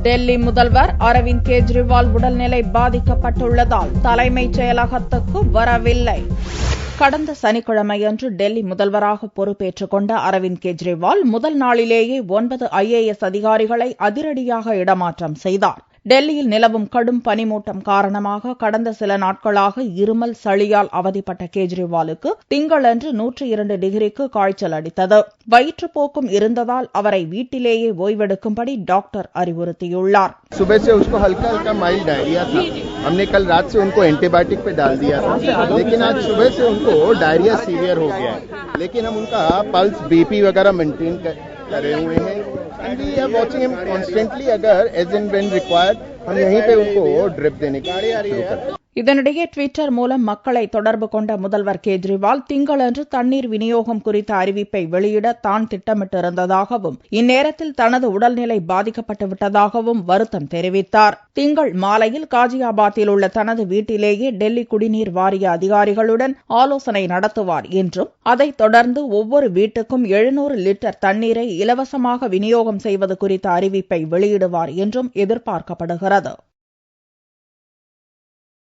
டெல்லி முதல்வர் அரவிந்த் கெஜ்ரிவால் உடல்நிலை பாதிக்கப்பட்டுள்ளதால் தலைமைச் செயலகத்துக்கு வரவில்லை. கடந்த சனிக்கிழமையன்று டெல்லி முதல்வராக பொறுப்பேற்றுக் கொண்ட அரவிந்த் கெஜ்ரிவால் முதல் நாளிலேயே 9 IAS அதிகாரிகளை அதிரடியாக இடமாற்றம் செய்தார். டெல்லியில் நிலவும் கடும் பனிமூட்டம் காரணமாக கடந்த சில நாட்களாக இருமல், சளியால் அவதிப்பட்ட கெஜ்ரிவாலுக்கு திங்களன்று 102 டிகிரிக்கு காய்ச்சல் அடித்தது. வயிற்றுப்போக்கும் இருந்ததால் அவரை வீட்டிலேயே ஓய்வெடுக்கும்படி டாக்டர் அறிவுறுத்தியுள்ளார். सुबह से उसको हल्का हल्का माइल्ड डायरिया था. हमने कल रात से उनको एंटीबायोटिक पे डाल दिया था, लेकिन आज सुबह से उनको डायरिया सीवियर हो गया है. लेकिन हम उनका पल्स, BP वगैरह मेंटेन करे हुए हैं. And we are watching him constantly. अगर as and when required, हम यहीं पे उनको ड्रिप देने की शुरू करते हैं. இதனிடையே ட்விட்டர் மூலம் மக்களை தொடர்பு கொண்ட முதல்வர் கெஜ்ரிவால் திங்களன்று தண்ணீர் விநியோகம் குறித்த அறிவிப்பை வெளியிட தான் திட்டமிட்டிருந்ததாகவும் இந்நேரத்தில் தனது உடல்நிலை பாதிக்கப்பட்டுவிட்டதாகவும் வருத்தம் தெரிவித்தார். திங்கள் மாலையில் காஜியாபாத்தில் உள்ள தனது வீட்டிலேயே டெல்லி குடிநீர் வாரிய அதிகாரிகளுடன் ஆலோசனை நடத்துவார் என்றும் அதைத் தொடர்ந்து ஒவ்வொரு வீட்டுக்கும் 700 லிட்டர் தண்ணீரை இலவசமாக விநியோகம் செய்வது குறித்த அறிவிப்பை வெளியிடுவார் என்றும் எதிர்பார்க்கப்படுகிறது.